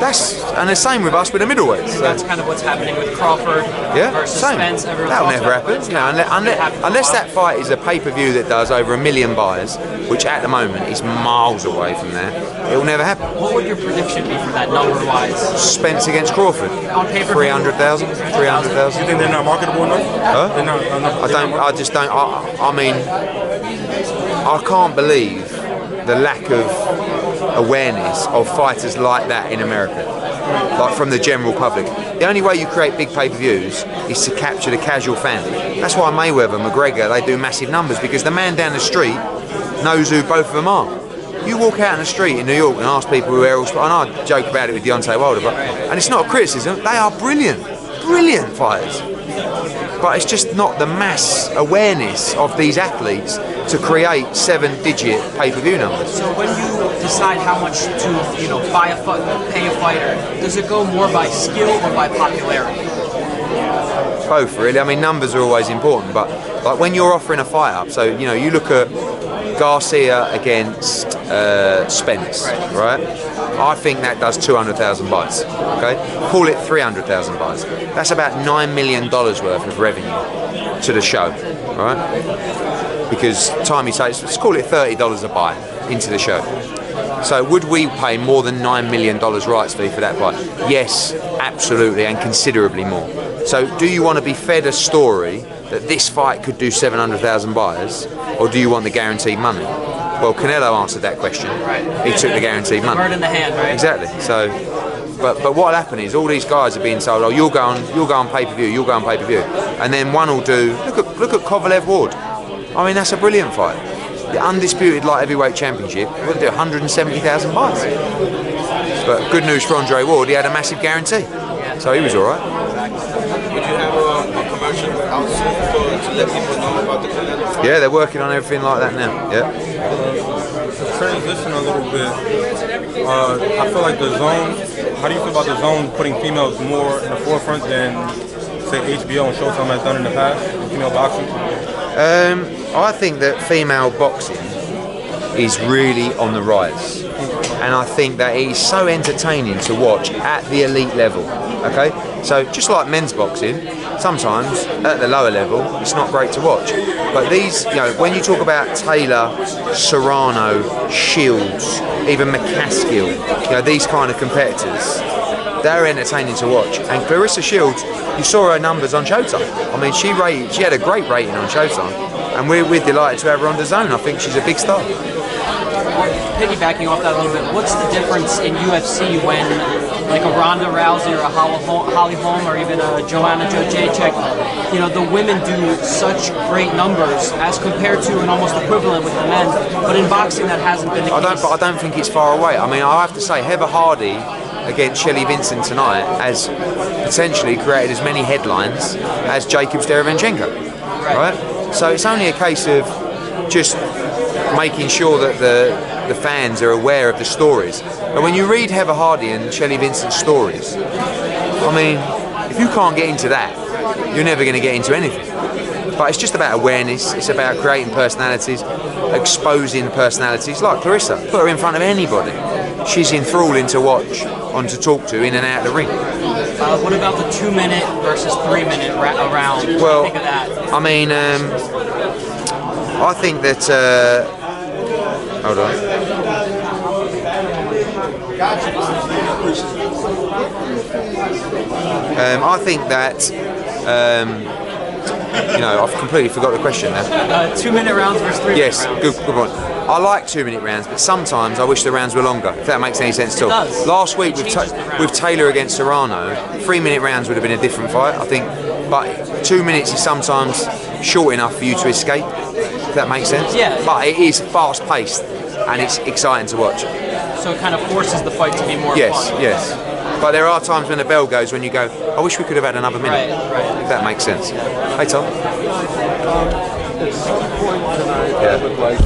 And the same with us with the middleweights. So. That's kind of what's happening with Crawford versus Spence. That'll never happen. Unless that fight is a pay-per-view that does over 1 million buys, which at the moment is miles away from that, it will never happen. What would your prediction be for that number-wise? Spence against Crawford. On paper, 300,000. 300,000. You think they're not marketable enough? Huh? I just don't. I mean, I can't believe the lack of awareness of fighters like that in America, like from the general public. The only way you create big pay-per-views is to capture the casual fan. That's why Mayweather, McGregor, they do massive numbers, because the man down the street knows who both of them are. You walk out in the street in New York and ask people who Errol, and I joke about it with Deontay Wilder, and it's not a criticism, they are brilliant fighters. But it's just not the mass awareness of these athletes to create 7-digit pay-per-view numbers. So when you decide how much to pay a fighter, does it go more by skill or by popularity? Both, really. I mean, numbers are always important, but like when you're offering a fight up, so you look at Garcia against Spence, right? I think that does 200,000 buys. Okay, call it 300,000 buys. That's about $9 million worth of revenue to the show, right? Because time he takes, let's call it $30 a buy into the show. So would we pay more than $9 million rights fee for that fight? Yes, absolutely, and considerably more. So do you want to be fed a story that this fight could do 700,000 buys, or do you want the guaranteed money? Well, Canelo answered that question. Right. He took the guaranteed money. Bird in the hand, right? Exactly. So, but what will happen is all these guys are being told, oh, you'll go on pay-per-view, you'll go on pay-per-view, and then one will do. Look at Kovalev Ward. I mean, that's a brilliant fight. The undisputed light heavyweight championship will do 170,000 buys. But good news for Andre Ward, he had a massive guarantee, so he was all right. Would you have a commercial out soon to let people know about the Canelo fight? Yeah, they're working on everything like that now. Yeah. To transition a little bit, I feel like the zone. How do you feel about the zone putting females more in the forefront than, say, HBO and Showtime has done in the past with female boxing? I think that female boxing is really on the rise, and I think that it is so entertaining to watch at the elite level. Okay, so just like men's boxing, sometimes at the lower level it's not great to watch. But these, when you talk about Taylor, Serrano, Shields, even McCaskill, these kind of competitors, they're entertaining to watch. And Claressa Shields, you saw her numbers on Showtime. I mean, she had a great rating on Showtime, and we're delighted to have her on the zone. I think she's a big star. Piggybacking off that a little bit, what's the difference in UFC when, like a Ronda Rousey or a Holly Holm or even a Joanna Jędrzejczyk, the women do such great numbers as compared to an almost equivalent with the men, but in boxing that hasn't been the case. I don't think it's far away. I mean, I have to say, Heather Hardy against Shelley Vincent tonight has potentially created as many headlines as Jacobs Derevyanchenko, right? So it's only a case of just making sure that the fans are aware of the stories. But when you read Heather Hardy and Shelley Vincent's stories, I mean, if you can't get into that, you're never going to get into anything. But it's just about awareness, it's about creating personalities, exposing personalities, like Claressa. Put her in front of anybody. She's enthralling to watch, on to talk to, in and out of the ring. What about the 2-minute versus 3-minute round? Well, what do you think of that? I mean, I think that, hold on. I think that, I've completely forgot the question now. 2-minute rounds versus 3-minute yes, rounds. good point. I like 2-minute rounds, but sometimes I wish the rounds were longer, if that makes any sense at all. It does. Last week with Taylor against Serrano, 3-minute rounds would have been a different fight, I think. But 2 minutes is sometimes short enough for you to escape, if that makes sense. Yeah. But it is fast-paced, and it's exciting to watch. So it kind of forces the fight to be more fun. Yes. But there are times when the bell goes when you go, I wish we could have had another minute. Right. If that makes sense. Hey, Tom. At some point tonight, I would like